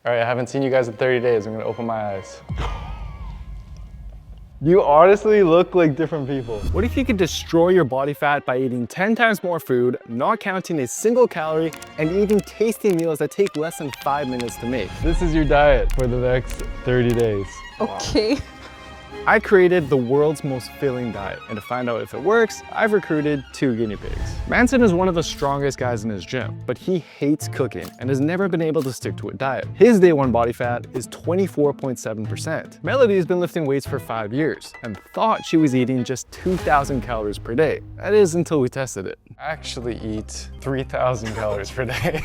All right, I haven't seen you guys in 30 days. I'm gonna open my eyes. You honestly look like different people. What if you could destroy your body fat by eating 10 times more food, not counting a single calorie, and eating tasty meals that take less than 5 minutes to make? This is your diet for the next 30 days. Okay. Wow. I created the world's most filling diet, and to find out if it works, I've recruited 2 guinea pigs. Manson is one of the strongest guys in his gym, but he hates cooking and has never been able to stick to a diet. His day 1 body fat is 24.7%. Melody has been lifting weights for 5 years and thought she was eating just 2,000 calories per day. That is until we tested it. I actually eat 3,000 calories per day.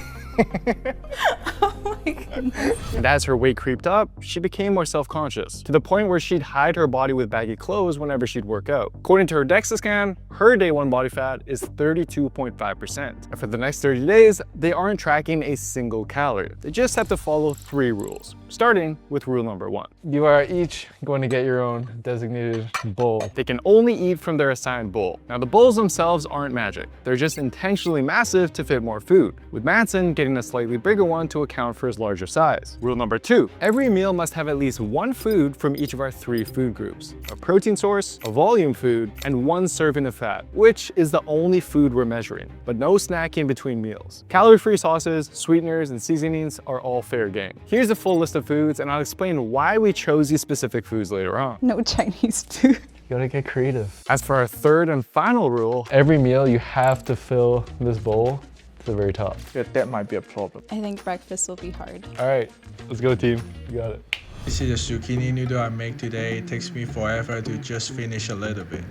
Oh my goodness. And as her weight creeped up, she became more self-conscious, to the point where she'd hide her body with baggy clothes whenever she'd work out. According to her DEXA scan, her day 1 body fat is 32.5%. And for the next 30 days, they aren't tracking a single calorie. They just have to follow 3 rules, starting with rule number 1. You are each going to get your own designated bowl. They can only eat from their assigned bowl. Now, the bowls themselves aren't magic. They're just intentionally massive to fit more food, with Manson getting a slightly bigger one to account for his larger size. Rule number 2, every meal must have at least 1 food from each of our 3 food groups: a protein source, a volume food, and 1 serving of fat, which is the only food we're measuring, but no snacking between meals. Calorie-free sauces, sweeteners, and seasonings are all fair game. Here's a full list of foods, and I'll explain why we chose these specific foods later on. No Chinese food. You gotta get creative. As for our 3rd and final rule, every meal you have to fill this bowl to the very top. Yeah, that might be a problem. I think breakfast will be hard. All right, let's go team. You got it. This is a zucchini noodle I make today. It takes me forever to just finish a little bit.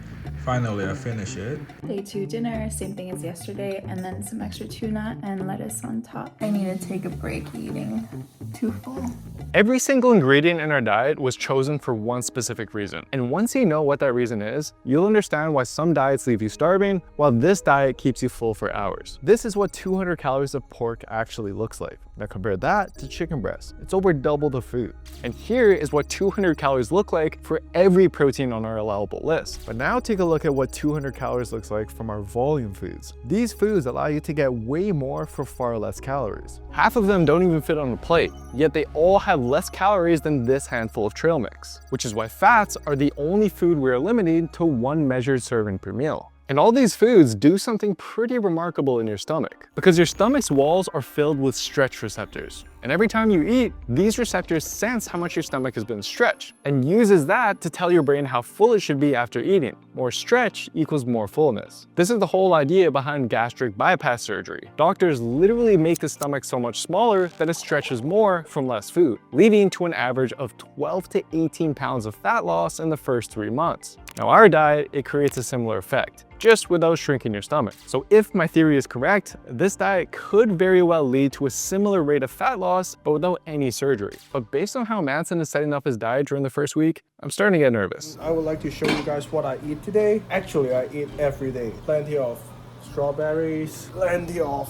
Finally, I finish it. Day 2 dinner, same thing as yesterday, and then some extra tuna and lettuce on top. I need to take a break eating too full. Every single ingredient in our diet was chosen for one specific reason. And once you know what that reason is, you'll understand why some diets leave you starving, while this diet keeps you full for hours. This is what 200 calories of pork actually looks like. Now compare that to chicken breast. It's over double the food. And here is what 200 calories look like for every protein on our allowable list. But now take a look at what 200 calories looks like from our volume foods. These foods allow you to get way more for far less calories. Half of them don't even fit on a plate, yet they all have less calories than this handful of trail mix, which is why fats are the only food we're limiting to 1 measured serving per meal. And all these foods do something pretty remarkable in your stomach, because your stomach's walls are filled with stretch receptors. And every time you eat, these receptors sense how much your stomach has been stretched and uses that to tell your brain how full it should be after eating. More stretch equals more fullness. This is the whole idea behind gastric bypass surgery. Doctors literally make the stomach so much smaller that it stretches more from less food, leading to an average of 12 to 18 pounds of fat loss in the first 3 months. Now our diet, it creates a similar effect, just without shrinking your stomach. So if my theory is correct, this diet could very well lead to a similar rate of fat loss, but without any surgery. But based on how Manson is setting up his diet during the first week, I'm starting to get nervous. I would like to show you guys what I eat today. Actually, I eat every day. Plenty of strawberries, plenty of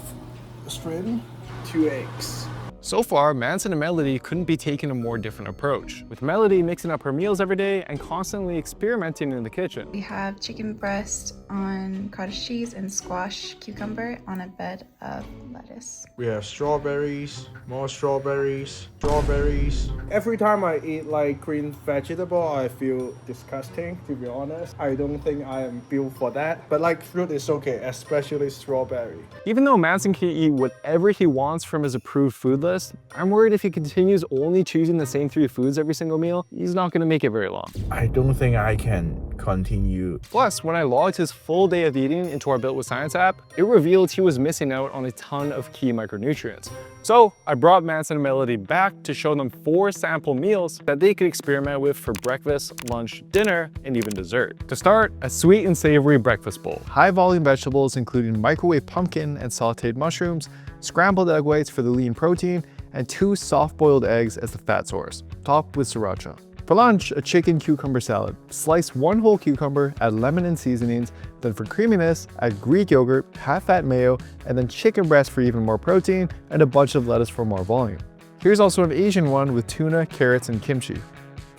shrimp, 2 eggs. So far, Manson and Melody couldn't be taking a more different approach, with Melody mixing up her meals every day and constantly experimenting in the kitchen. We have chicken breast on cottage cheese and squash cucumber on a bed of lettuce. We have strawberries, more strawberries, strawberries. Every time I eat like green vegetable, I feel disgusting, to be honest. I don't think I am built for that. But like fruit is okay, especially strawberry. Even though Manson can eat whatever he wants from his approved food list, I'm worried if he continues only choosing the same 3 foods every single meal, he's not going to make it very long. I don't think I can continue. Plus, when I logged his full day of eating into our Built with Science app, it revealed he was missing out on a ton of key micronutrients. So I brought Manson and Melody back to show them 4 sample meals that they could experiment with for breakfast, lunch, dinner, and even dessert. To start, a sweet and savory breakfast bowl. High volume vegetables including microwave pumpkin and sauteed mushrooms, scrambled egg whites for the lean protein, and 2 soft-boiled eggs as the fat source, topped with sriracha. For lunch, a chicken cucumber salad. Slice 1 whole cucumber, add lemon and seasonings, then for creaminess, add Greek yogurt, half-fat mayo, and then chicken breast for even more protein, and a bunch of lettuce for more volume. Here's also an Asian one with tuna, carrots, and kimchi.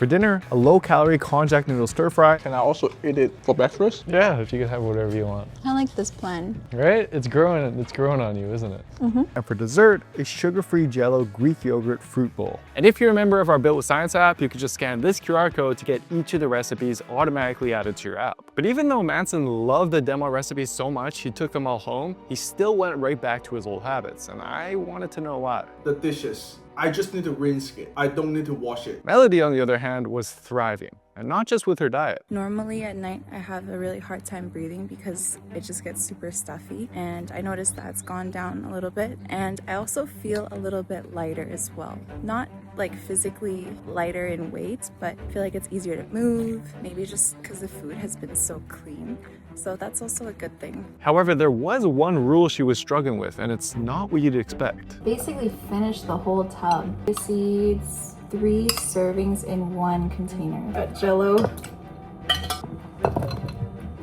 For dinner, a low-calorie konjac noodle stir-fry. Can I also eat it for breakfast? Yeah, if you can have whatever you want. I like this plan. Right? It's growing on you, isn't it? And for dessert, a sugar-free Jell-O Greek yogurt fruit bowl. And if you're a member of our Built with Science app, you can just scan this QR code to get each of the recipes automatically added to your app. But even though Manson loved the demo recipes so much he took them all home, he still went right back to his old habits, and I wanted to know why. The dishes. I just need to rinse it. I don't need to wash it. Melody, on the other hand, was thriving, and not just with her diet. Normally at night, I have a really hard time breathing because it just gets super stuffy, and I noticed that's gone down a little bit. And I also feel a little bit lighter as well. Not like physically lighter in weight, but I feel like it's easier to move, maybe just because the food has been so clean. So that's also a good thing. However, there was one rule she was struggling with, and it's not what you'd expect. Basically finish the whole tub. This eats 3 servings in 1 container. Got Jell-O.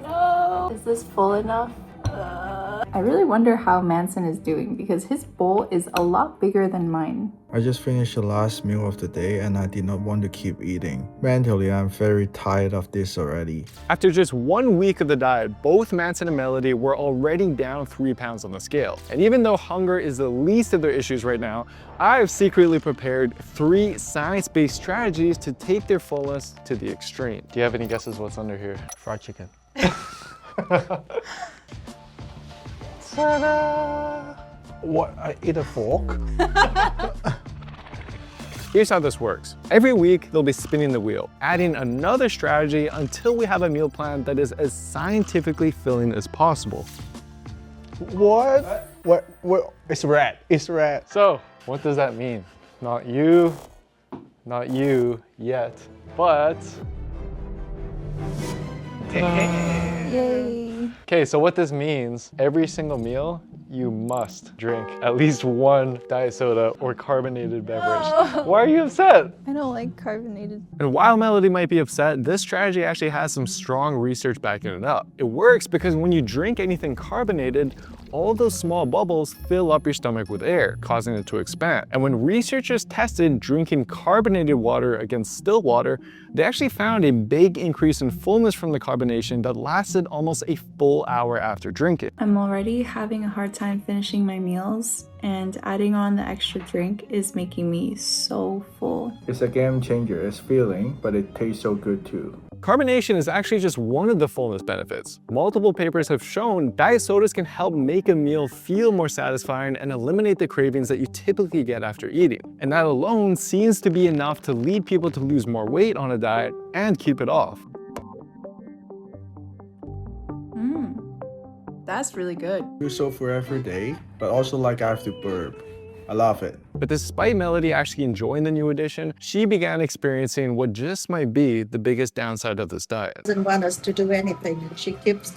No! Is this full enough? I really wonder how Manson is doing because his bowl is a lot bigger than mine. I just finished the last meal of the day and I did not want to keep eating. Mentally, I'm very tired of this already. After just 1 week of the diet, both Manson and Melody were already down 3 pounds on the scale. And even though hunger is the least of their issues right now, I've secretly prepared 3 science-based strategies to take their fullness to the extreme. Do you have any guesses what's under here? Fried chicken. What? I eat a fork? Here's how this works. Every week, they'll be spinning the wheel, adding another strategy until we have a meal plan that is as scientifically filling as possible. What? What? It's red. It's red. So, what does that mean? Not you yet, but... Yay. Okay, so what this means, every single meal, you must drink at least 1 diet soda or carbonated beverage. Why are you upset? I don't like carbonated. And while Melody might be upset, this strategy actually has some strong research backing it up. It works because when you drink anything carbonated, all those small bubbles fill up your stomach with air, causing it to expand. And when researchers tested drinking carbonated water against still water, they actually found a big increase in fullness from the carbonation that lasted almost a full hour after drinking. I'm already having a hard time finishing my meals, and adding on the extra drink is making me so full. It's a game changer. It's filling, but it tastes so good too. Carbonation is actually just one of the fullness benefits. Multiple papers have shown diet sodas can help make a meal feel more satisfying and eliminate the cravings that you typically get after eating. And that alone seems to be enough to lead people to lose more weight on a diet and keep it off. That's really good. Do so for every day, but also like I have to burp. I love it. But despite Melody actually enjoying the new addition, she began experiencing what just might be the biggest downside of this diet. Doesn't want us to do anything. She keeps.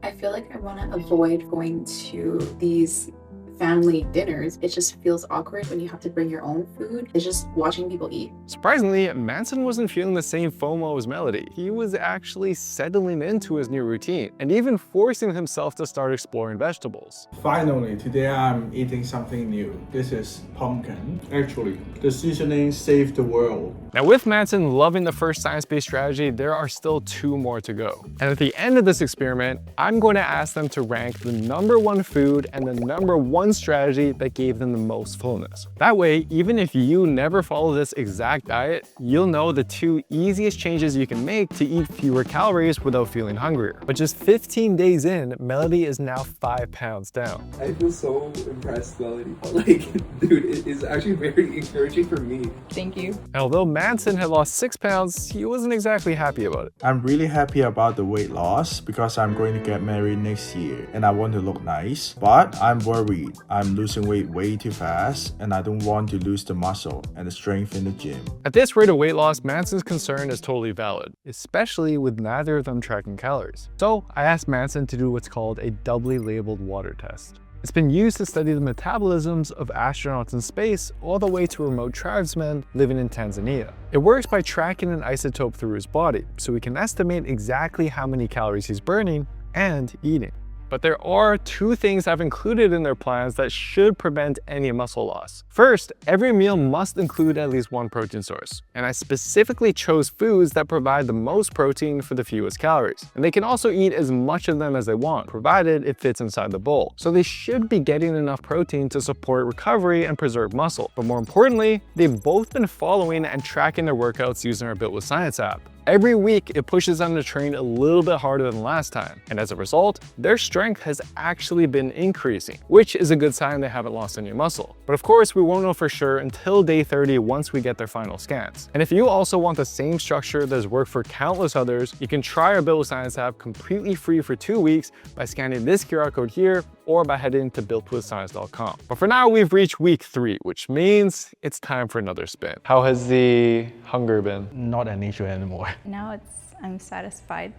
I feel like I want to avoid going to these family dinners. It just feels awkward when you have to bring your own food. It's just watching people eat. Surprisingly, Manson wasn't feeling the same FOMO as Melody. He was actually settling into his new routine and even forcing himself to start exploring vegetables. Finally, today I'm eating something new. This is pumpkin. Actually, the seasoning saved the world. Now, with Manson loving the first science-based strategy, there are still 2 more to go. And at the end of this experiment, I'm going to ask them to rank the #1 food and the #1 strategy that gave them the most fullness. That way, even if you never follow this exact diet, you'll know the 2 easiest changes you can make to eat fewer calories without feeling hungrier. But just 15 days in, Melody is now 5 pounds down. I feel so impressed, Melody. Like, dude, it is actually very encouraging for me. Thank you. And although Manson had lost 6 pounds, he wasn't exactly happy about it. I'm really happy about the weight loss because I'm going to get married next year and I want to look nice, but I'm worried. I'm losing weight way too fast and I don't want to lose the muscle and the strength in the gym. At this rate of weight loss, Manson's concern is totally valid, especially with neither of them tracking calories. So I asked Manson to do what's called a doubly labeled water test. It's been used to study the metabolisms of astronauts in space all the way to remote tribesmen living in Tanzania. It works by tracking an isotope through his body, so we can estimate exactly how many calories he's burning and eating. But there are two things I've included in their plans that should prevent any muscle loss. First, every meal must include at least one protein source. And I specifically chose foods that provide the most protein for the fewest calories. And they can also eat as much of them as they want, provided it fits inside the bowl. So they should be getting enough protein to support recovery and preserve muscle. But more importantly, they've both been following and tracking their workouts using our Built with Science app. Every week, it pushes them to train a little bit harder than last time. And as a result, their strength has actually been increasing, which is a good sign they haven't lost any muscle. But of course, we won't know for sure until day 30 once we get their final scans. And if you also want the same structure that has worked for countless others, you can try our Built with Science app completely free for 2 weeks by scanning this QR code here or by heading to builtwithscience.com. But for now, we've reached week 3, which means it's time for another spin. How has the hunger been? Not an issue anymore. Now I'm satisfied,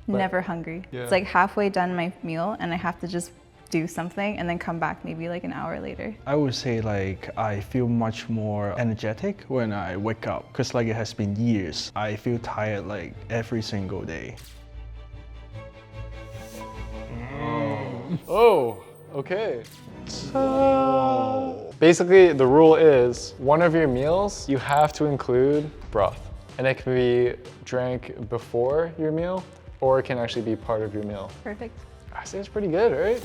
never hungry. Yeah. It's like halfway done my meal and I have to just do something and then come back maybe like an hour later. I would say like I feel much more energetic when I wake up because like it has been years. I feel tired like every single day. Oh, okay. So basically the rule is one of your meals, you have to include broth. And it can be drank before your meal or it can actually be part of your meal. Perfect. I say it's pretty good, right?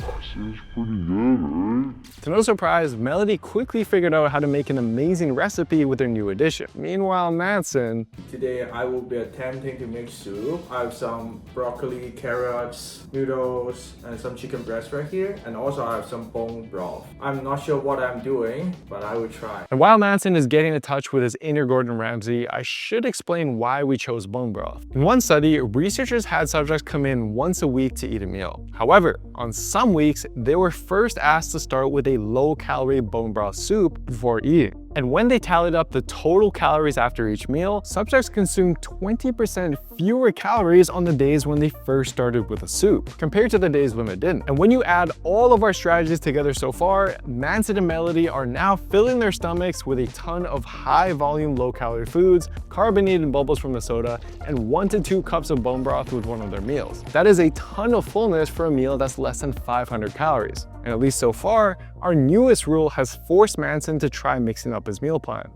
To no surprise, Melody quickly figured out how to make an amazing recipe with her new addition. Meanwhile, Manson... Today I will be attempting to make soup. I have some broccoli, carrots, noodles, and some chicken breast right here. And also I have some bone broth. I'm not sure what I'm doing, but I will try. And while Manson is getting in touch with his inner Gordon Ramsay, I should explain why we chose bone broth. In one study, researchers had subjects come in once a week to eat a meal. However, on some weeks, they were first asked to start with a low-calorie bone broth soup before eating. And when they tallied up the total calories after each meal, subjects consumed 20% fewer calories on the days when they first started with a soup, compared to the days when they didn't. And when you add all of our strategies together so far, Manson and Melody are now filling their stomachs with a ton of high-volume, low-calorie foods, carbonated bubbles from the soda, and 1 to 2 cups of bone broth with one of their meals. That is a ton of fullness for a meal that's less than 500 calories. And at least so far, our newest rule has forced Manson to try mixing up his meal plan.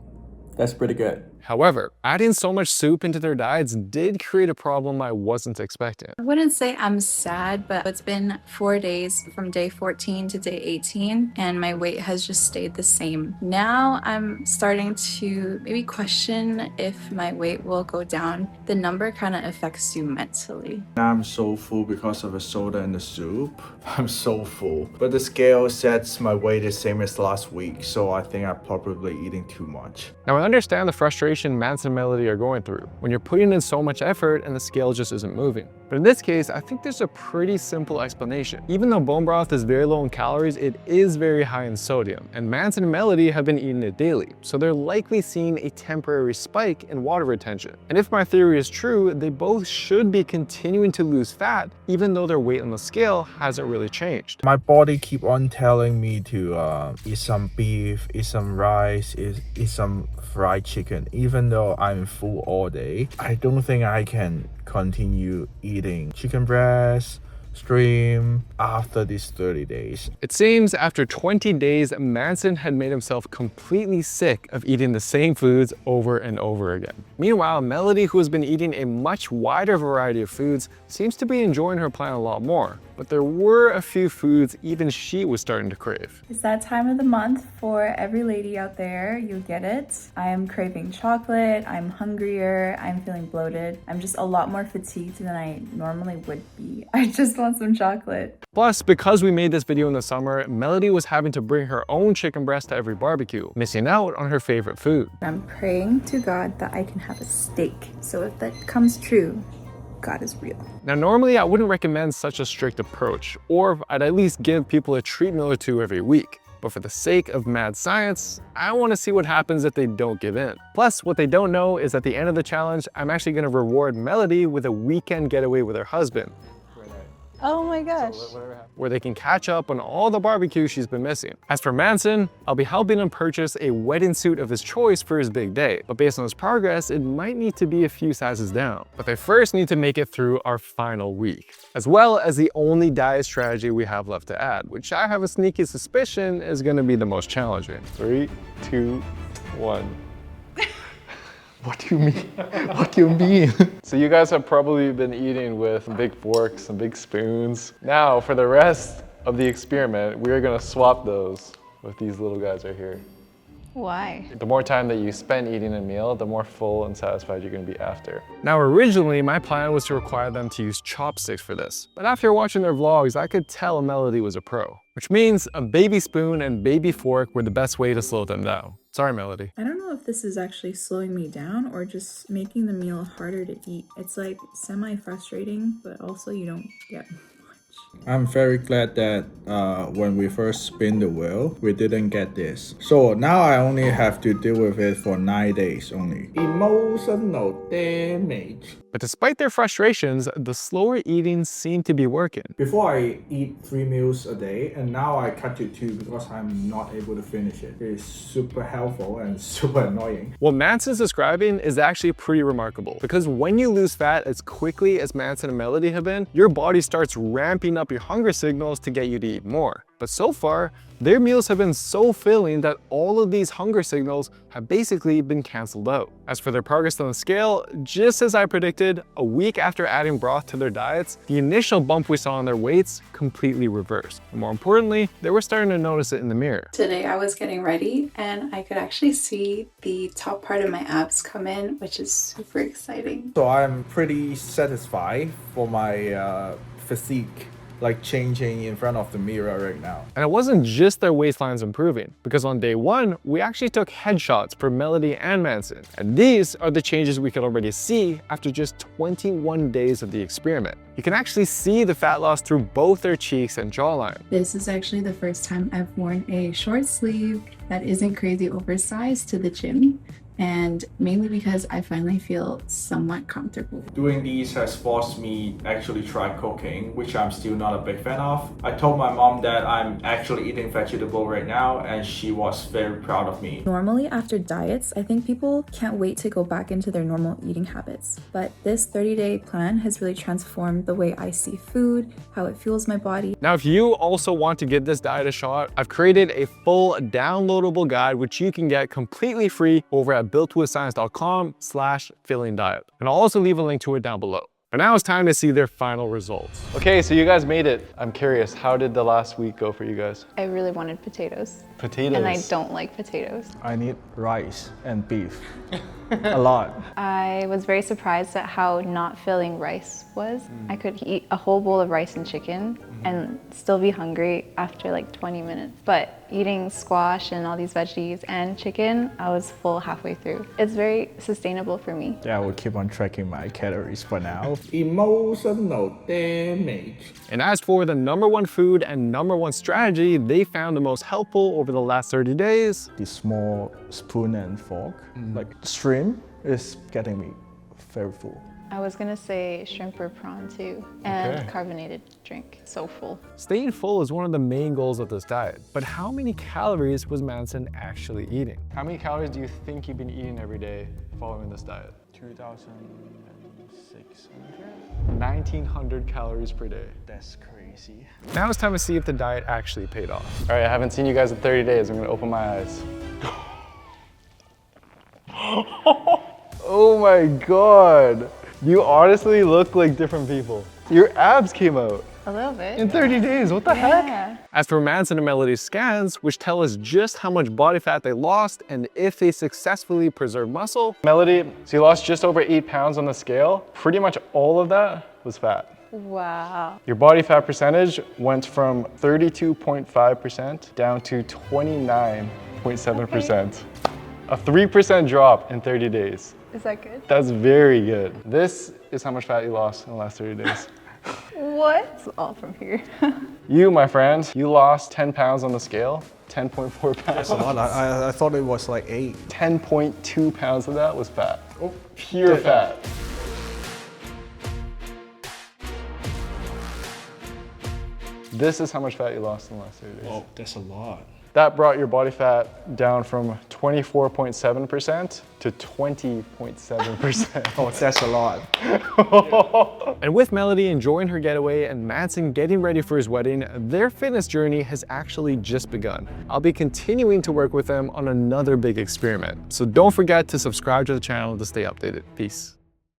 That's pretty good. However, adding so much soup into their diets did create a problem I wasn't expecting. I wouldn't say I'm sad, but it's been 4 days from day 14 to day 18, and my weight has just stayed the same. Now I'm starting to maybe question if my weight will go down. The number kind of affects you mentally. I'm so full because of the soda and the soup. I'm so full. But the scale sets my weight the same as last week, so I think I'm probably eating too much. Now I understand the frustration Manson and Melody are going through when you're putting in so much effort and the scale just isn't moving. But in this case, I think there's a pretty simple explanation. Even though bone broth is very low in calories, it is very high in sodium, and Manson and Melody have been eating it daily, so they're likely seeing a temporary spike in water retention. And if my theory is true, they both should be continuing to lose fat, even though their weight on the scale hasn't really changed. My body keep on telling me to eat some beef, eat some rice, eat some fried chicken. Even though I'm full all day, I don't think I can continue eating chicken breast, stream after these 30 days. It seems after 20 days, Manson had made himself completely sick of eating the same foods over and over again. Meanwhile, Melody, who has been eating a much wider variety of foods, seems to be enjoying her plan a lot more. But there were a few foods even she was starting to crave. It's that time of the month for every lady out there. You get it. I am craving chocolate. I'm hungrier. I'm feeling bloated. I'm just a lot more fatigued than I normally would be. I just want some chocolate. Plus, because we made this video in the summer, Melody was having to bring her own chicken breast to every barbecue, missing out on her favorite food. I'm praying to God that I can have a steak. So if that comes true, God is real. Now, normally I wouldn't recommend such a strict approach, or I'd at least give people a treat meal or 2 every week. But for the sake of mad science, I want to see what happens if they don't give in. Plus, what they don't know is at the end of the challenge, I'm actually going to reward Melody with a weekend getaway with her husband. Oh my gosh. where they can catch up on all the barbecue she's been missing. As for Manson, I'll be helping him purchase a wedding suit of his choice for his big day, but based on his progress, it might need to be a few sizes down. But they first need to make it through our final week, as well as the only diet strategy we have left to add, which I have a sneaky suspicion is gonna be the most challenging. 3, 2, 1. What do you mean? What do you mean? So you guys have probably been eating with big forks and big spoons. Now for the rest of the experiment, we're gonna swap those with these little guys right here. Why? The more time that you spend eating a meal, the more full and satisfied you're gonna be after. Now originally, my plan was to require them to use chopsticks for this, but after watching their vlogs, I could tell Melody was a pro, which means a baby spoon and baby fork were the best way to slow them down. Sorry, Melody. I don't know if this is actually slowing me down or just making the meal harder to eat. It's like semi-frustrating, but also you don't get much. I'm very glad that when we first spin the wheel, we didn't get this. So now I only have to deal with it for 9 days only. Emotional damage. But despite their frustrations, the slower eating seemed to be working. Before I eat 3 meals a day, and now I cut to 2 because I'm not able to finish it. It is super helpful and super annoying. What Manson's describing is actually pretty remarkable, because when you lose fat as quickly as Manson and Melody have been, your body starts ramping up your hunger signals to get you to eat more. But so far, their meals have been so filling that all of these hunger signals have basically been canceled out. As for their progress on the scale, just as I predicted, a week after adding broth to their diets, the initial bump we saw in their weights completely reversed. And more importantly, they were starting to notice it in the mirror. Today I was getting ready and I could actually see the top part of my abs come in, which is super exciting. So I'm pretty satisfied for my physique, like changing in front of the mirror right now. And it wasn't just their waistlines improving, because on day 1, we actually took headshots for Melody and Manson. And these are the changes we could already see after just 21 days of the experiment. You can actually see the fat loss through both their cheeks and jawline. This is actually the first time I've worn a short sleeve that isn't crazy oversized to the gym. And mainly because I finally feel somewhat comfortable. Doing these has forced me actually try cooking, which I'm still not a big fan of. I told my mom that I'm actually eating vegetable right now, and she was very proud of me. Normally after diets, I think people can't wait to go back into their normal eating habits. But this 30-day plan has really transformed the way I see food, how it fuels my body. Now, if you also want to give this diet a shot, I've created a full downloadable guide which you can get completely free over at builtwithscience.com/fillingdiet. And I'll also leave a link to it down below. But now it's time to see their final results. Okay, so you guys made it. I'm curious, how did the last week go for you guys? I really wanted potatoes. Potatoes? And I don't like potatoes. I need rice and beef. A lot. I was very surprised at how not filling rice was. I could eat a whole bowl of rice and chicken and still be hungry after like 20 minutes. But eating squash and all these veggies and chicken, I was full halfway through. It's very sustainable for me. Yeah, I will keep on tracking my calories for now. Emotional damage. And as for the #1 food and #1 strategy they found the most helpful over the last 30 days, The small spoon and fork, like shrimp, is getting me very full. I was gonna say shrimp or prawn too, and carbonated drink, so full. staying full is one of the main goals of this diet. But how many calories was Manson actually eating? How many calories do you think you've been eating every day following this diet? 2,600? 1,900 calories per day. That's crazy. Now it's time to see if the diet actually paid off. All right, I haven't seen you guys in 30 days. I'm gonna open my eyes. Oh my God. You honestly look like different people. Your abs came out A little bit. in 30 days. What the heck? Yeah. As for Manson and Melody's scans, which tell us just how much body fat they lost and if they successfully preserved muscle, Melody, so you lost just over 8 pounds on the scale. Pretty much all of that was fat. Wow. Your body fat percentage went from 32.5% down to 29.7%. A 3% drop in 30 days. Is that good? That's very good. This is how much fat you lost in the last 30 days. What? It's all from here. You, my friend, you lost 10 pounds on the scale, 10.4 pounds. That's a lot. I thought it was like 8. 10.2 pounds of that was fat. Pure fat. This is how much fat you lost in the last 30 days. Oh, that's a lot. That brought your body fat down from 24.7% to 20.7%. Oh, that's a lot. And with Melody enjoying her getaway and Manson getting ready for his wedding, their fitness journey has actually just begun. I'll be continuing to work with them on another big experiment. So don't forget to subscribe to the channel to stay updated. Peace.